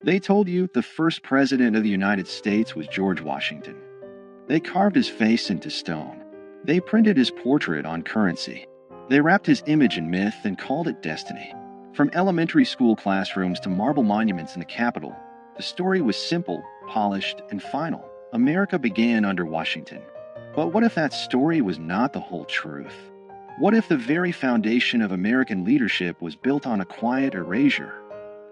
They told you the first president of the United States was George Washington. They carved his face into stone. They printed his portrait on currency. They wrapped his image in myth and called it destiny. From elementary school classrooms to marble monuments in the Capitol, the story was simple, polished, and final. America began under Washington. But what if that story was not the whole truth? What if the very foundation of American leadership was built on a quiet erasure?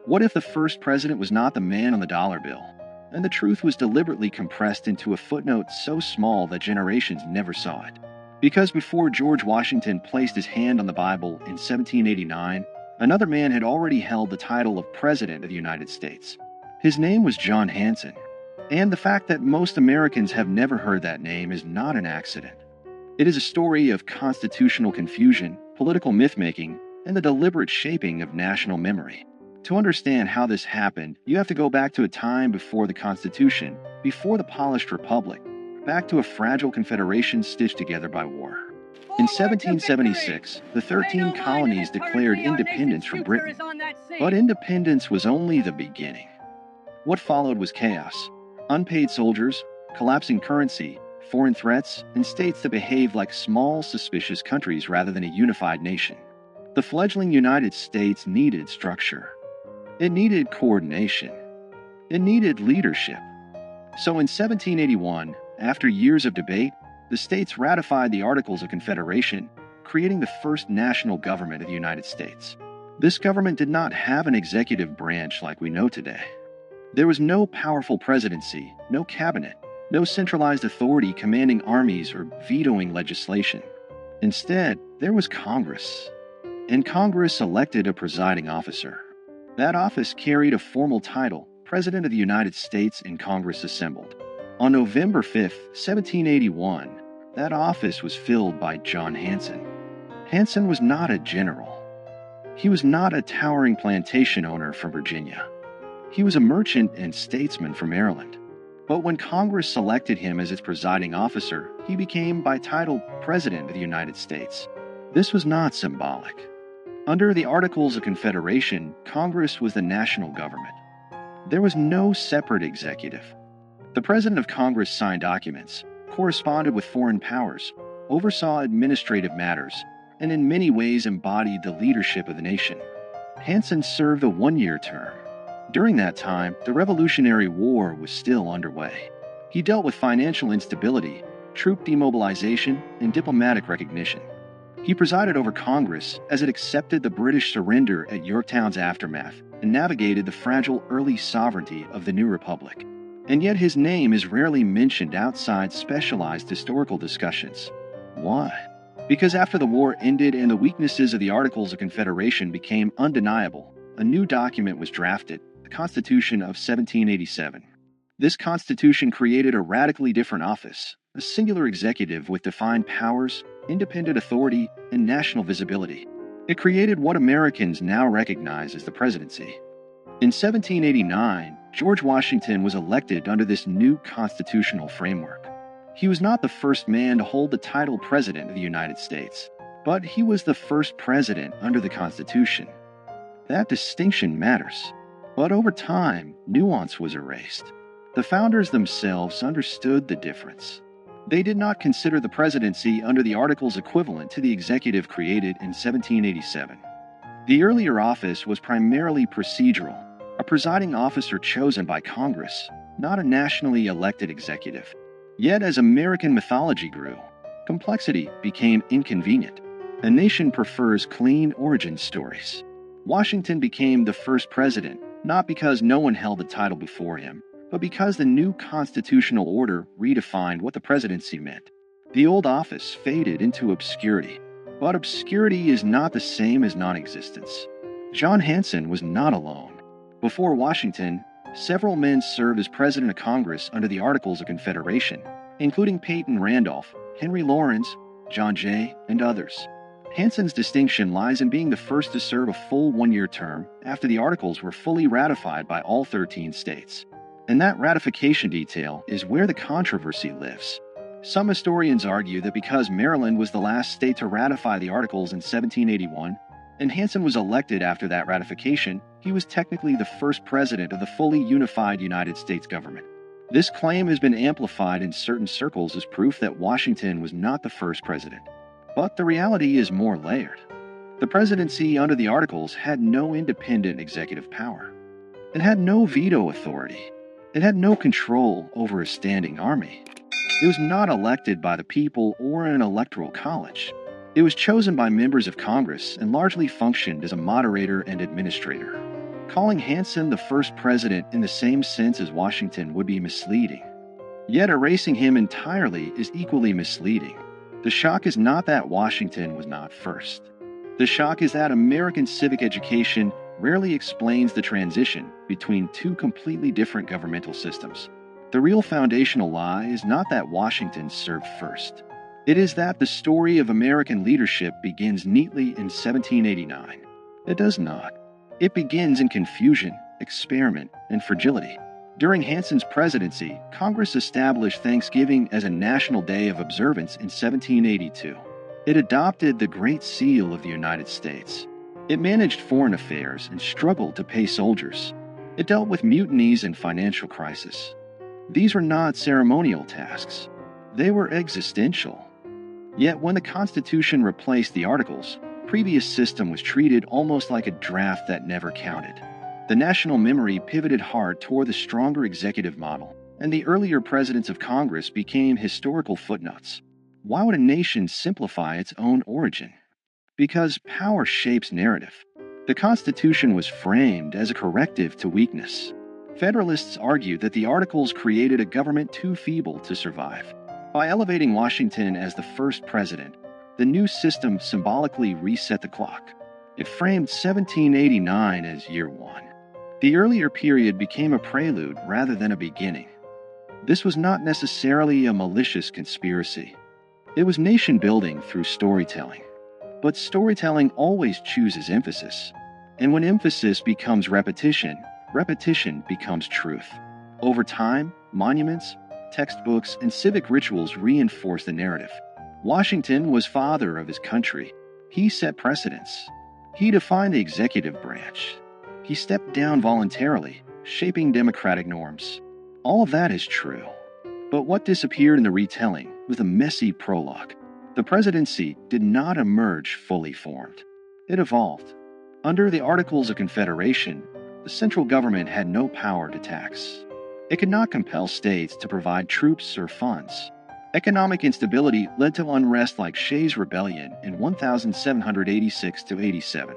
What if the first president was not the man on the dollar bill, and the truth was deliberately compressed into a footnote so small that generations never saw it? Because before George Washington placed his hand on the Bible in 1789, another man had already held the title of President of the United States. His name was John Hanson, and the fact that most Americans have never heard that name is not an accident. It is a story of constitutional confusion, political myth-making, and the deliberate shaping of national memory. To understand how this happened, you have to go back to a time before the Constitution, before the polished republic, back to a fragile confederation stitched together by war. In 1776, the 13 colonies declared independence from Britain, but independence was only the beginning. What followed was chaos: unpaid soldiers, collapsing currency, foreign threats, and states that behaved like small, suspicious countries rather than a unified nation. The fledgling United States needed structure. It needed coordination. It needed leadership. So in 1781, after years of debate, the states ratified the Articles of Confederation, creating the first national government of the United States. This government did not have an executive branch like we know today. There was no powerful presidency, no cabinet, no centralized authority commanding armies or vetoing legislation. Instead, there was Congress. And Congress elected a presiding officer. That office carried a formal title, President of the United States, and Congress assembled. On November 5, 1781, that office was filled by John Hanson. Hanson was not a general. He was not a towering plantation owner from Virginia. He was a merchant and statesman from Maryland. But when Congress selected him as its presiding officer, he became by title President of the United States. This was not symbolic. Under the Articles of Confederation, Congress was the national government. There was no separate executive. The President of Congress signed documents, corresponded with foreign powers, oversaw administrative matters, and in many ways embodied the leadership of the nation. Hanson served a one-year term. During that time, the Revolutionary War was still underway. He dealt with financial instability, troop demobilization, and diplomatic recognition. He presided over Congress as it accepted the British surrender at Yorktown's aftermath and navigated the fragile early sovereignty of the new republic. And yet his name is rarely mentioned outside specialized historical discussions. Why? Because after the war ended and the weaknesses of the Articles of Confederation became undeniable, a new document was drafted, the Constitution of 1787. This Constitution created a radically different office, a singular executive with defined powers, independent authority, and national visibility. It created what Americans now recognize as the presidency. In 1789, George Washington was elected under this new constitutional framework. He was not the first man to hold the title President of the United States, but he was the first president under the Constitution. That distinction matters. But over time, nuance was erased. The founders themselves understood the difference. They did not consider the presidency under the Articles equivalent to the executive created in 1787. The earlier office was primarily procedural, a presiding officer chosen by Congress, not a nationally elected executive. Yet as American mythology grew, complexity became inconvenient. A nation prefers clean origin stories. Washington became the first president, not because no one held the title before him, but because the new constitutional order redefined what the presidency meant. The old office faded into obscurity, but obscurity is not the same as non-existence. John Hanson was not alone. Before Washington, several men served as president of Congress under the Articles of Confederation, including Peyton Randolph, Henry Laurens, John Jay, and others. Hanson's distinction lies in being the first to serve a full one-year term after the Articles were fully ratified by all 13 states. And that ratification detail is where the controversy lives. Some historians argue that because Maryland was the last state to ratify the Articles in 1781, and Hanson was elected after that ratification, he was technically the first president of the fully unified United States government. This claim has been amplified in certain circles as proof that Washington was not the first president. But the reality is more layered. The presidency under the Articles had no independent executive power. It had no veto authority. It had no control over a standing army. It was not elected by the people or an electoral college. It was chosen by members of Congress and largely functioned as a moderator and administrator. Calling Hanson the first president in the same sense as Washington would be misleading. Yet erasing him entirely is equally misleading. The shock is not that Washington was not first. The shock is that American civic education rarely explains the transition between two completely different governmental systems. The real foundational lie is not that Washington served first. It is that the story of American leadership begins neatly in 1789. It does not. It begins in confusion, experiment, and fragility. During Hanson's presidency, Congress established Thanksgiving as a national day of observance in 1782. It adopted the Great Seal of the United States. It managed foreign affairs and struggled to pay soldiers. It dealt with mutinies and financial crisis. These were not ceremonial tasks. They were existential. Yet when the Constitution replaced the Articles, the previous system was treated almost like a draft that never counted. The national memory pivoted hard toward the stronger executive model, and the earlier presidents of Congress became historical footnotes. Why would a nation simplify its own origin? Because power shapes narrative. The Constitution was framed as a corrective to weakness. Federalists argued that the Articles created a government too feeble to survive. By elevating Washington as the first president, the new system symbolically reset the clock. It framed 1789 as year one. The earlier period became a prelude rather than a beginning. This was not necessarily a malicious conspiracy. It was nation-building through storytelling. But storytelling always chooses emphasis. And when emphasis becomes repetition, repetition becomes truth. Over time, monuments, textbooks, and civic rituals reinforce the narrative. Washington was father of his country. He set precedents. He defined the executive branch. He stepped down voluntarily, shaping democratic norms. All of that is true. But what disappeared in the retelling was the messy prologue. The presidency did not emerge fully formed. It evolved. Under the Articles of Confederation, the central government had no power to tax. It could not compel states to provide troops or funds. Economic instability led to unrest like Shays' Rebellion in 1786–87.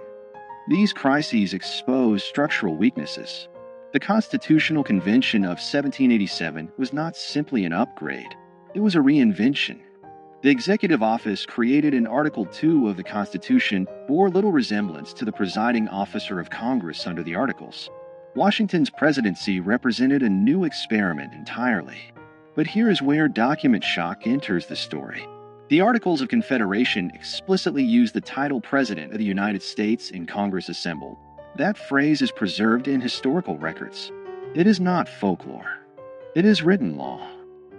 These crises exposed structural weaknesses. The Constitutional Convention of 1787 was not simply an upgrade, it was a reinvention. The executive office created in Article 2 of the Constitution bore little resemblance to the presiding officer of Congress under the Articles. Washington's presidency represented a new experiment entirely. But here is where document shock enters the story. The Articles of Confederation explicitly use the title President of the United States in Congress assembled. That phrase is preserved in historical records. It is not folklore. It is written law.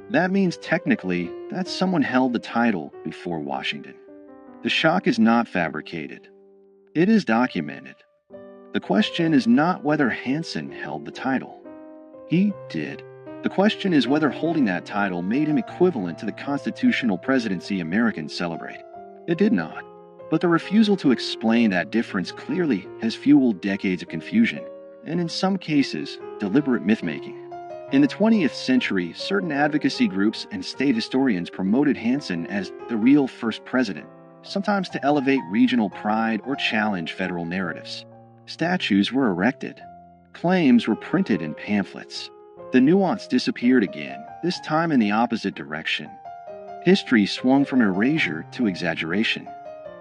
That means technically that someone held the title before Washington. The shock is not fabricated. It is documented. The question is not whether Hanson held the title. He did. The question is whether holding that title made him equivalent to the constitutional presidency Americans celebrate. It did not. But the refusal to explain that difference clearly has fueled decades of confusion, and in some cases, deliberate myth-making. In the 20th century, certain advocacy groups and state historians promoted Hanson as the real first president, sometimes to elevate regional pride or challenge federal narratives. Statues were erected. Claims were printed in pamphlets. The nuance disappeared again, this time in the opposite direction. History swung from erasure to exaggeration.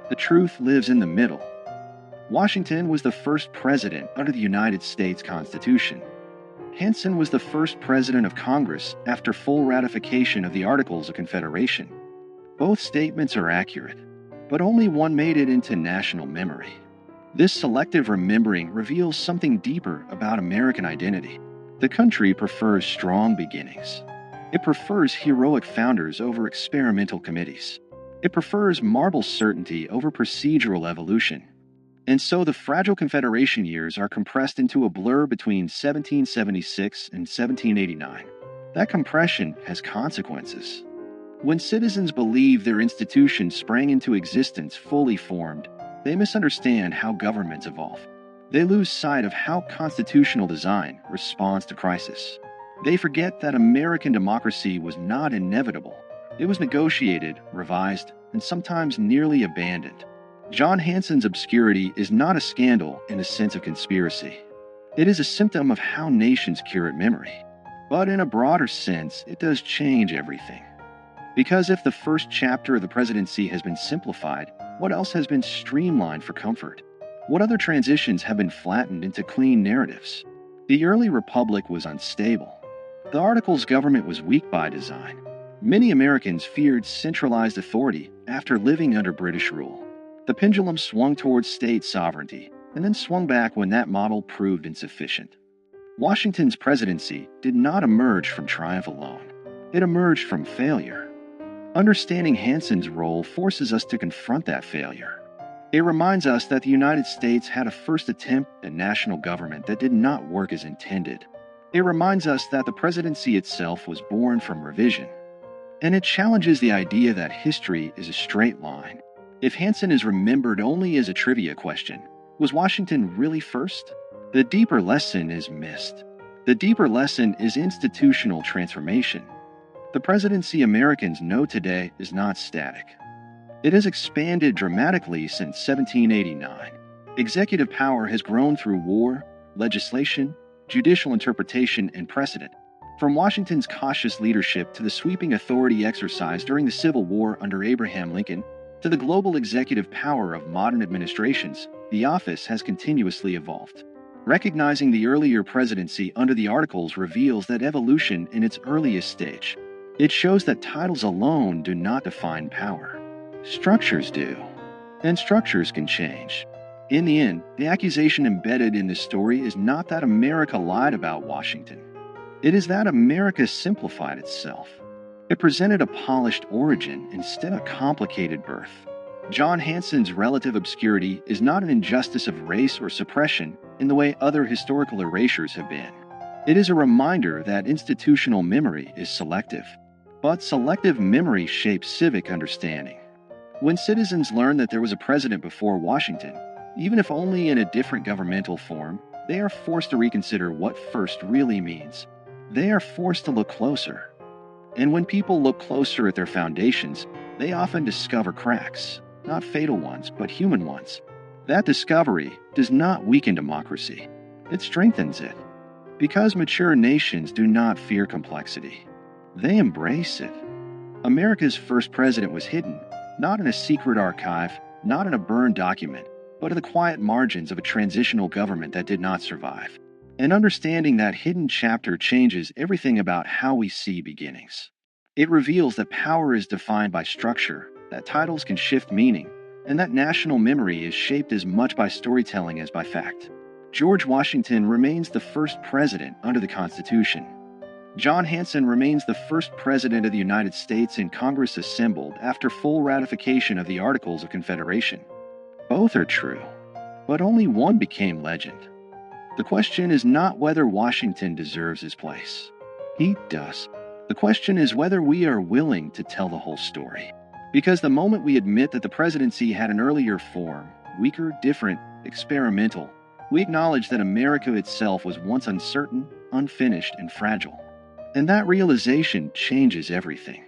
The truth lives in the middle. Washington was the first president under the United States Constitution. Hanson was the first president of Congress after full ratification of the Articles of Confederation. Both statements are accurate, but only one made it into national memory. This selective remembering reveals something deeper about American identity. The country prefers strong beginnings. It prefers heroic founders over experimental committees. It prefers marble certainty over procedural evolution. And so the fragile Confederation years are compressed into a blur between 1776 and 1789. That compression has consequences. When citizens believe their institutions sprang into existence fully formed, they misunderstand how governments evolve. They lose sight of how constitutional design responds to crisis. They forget that American democracy was not inevitable. It was negotiated, revised, and sometimes nearly abandoned. John Hanson's obscurity is not a scandal in the sense of conspiracy. It is a symptom of how nations curate memory. But in a broader sense, it does change everything. Because if the first chapter of the presidency has been simplified, what else has been streamlined for comfort? What other transitions have been flattened into clean narratives? The early republic was unstable. The Articles government was weak by design. Many Americans feared centralized authority after living under British rule. The pendulum swung towards state sovereignty, and then swung back when that model proved insufficient. Washington's presidency did not emerge from triumph alone. It emerged from failure. Understanding Hanson's role forces us to confront that failure. It reminds us that the United States had a first attempt at national government that did not work as intended. It reminds us that the presidency itself was born from revision. And it challenges the idea that history is a straight line. If Hanson is remembered only as a trivia question, was Washington really first? The deeper lesson is missed. The deeper lesson is institutional transformation. The presidency Americans know today is not static. It has expanded dramatically since 1789. Executive power has grown through war, legislation, judicial interpretation, and precedent. From Washington's cautious leadership to the sweeping authority exercised during the Civil War under Abraham Lincoln, to the global executive power of modern administrations, the office has continuously evolved. Recognizing the earlier presidency under the Articles reveals that evolution in its earliest stage. It shows that titles alone do not define power. Structures do. And structures can change. In the end, the accusation embedded in this story is not that America lied about Washington. It is that America simplified itself. It presented a polished origin instead of a complicated birth. John Hanson's relative obscurity is not an injustice of race or suppression in the way other historical erasures have been. It is a reminder that institutional memory is selective. But selective memory shapes civic understanding. When citizens learn that there was a president before Washington, even if only in a different governmental form, they are forced to reconsider what first really means. They are forced to look closer. And when people look closer at their foundations, they often discover cracks, not fatal ones, but human ones. That discovery does not weaken democracy. It strengthens it. Because mature nations do not fear complexity. They embrace it. America's first president was hidden, not in a secret archive, not in a burned document, but in the quiet margins of a transitional government that did not survive. And understanding that hidden chapter changes everything about how we see beginnings. It reveals that power is defined by structure, that titles can shift meaning, and that national memory is shaped as much by storytelling as by fact. George Washington remains the first president under the Constitution. John Hanson remains the first president of the United States in Congress assembled after full ratification of the Articles of Confederation. Both are true, but only one became legend. The question is not whether Washington deserves his place. He does. The question is whether we are willing to tell the whole story. Because the moment we admit that the presidency had an earlier form, weaker, different, experimental, we acknowledge that America itself was once uncertain, unfinished, and fragile. And that realization changes everything.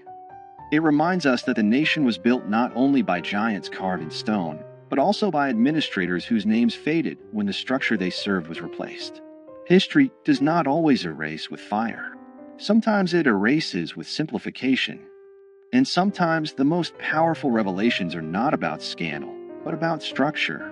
It reminds us that the nation was built not only by giants carved in stone, but also by administrators whose names faded when the structure they served was replaced. History does not always erase with fire. Sometimes it erases with simplification. And sometimes the most powerful revelations are not about scandal, but about structure.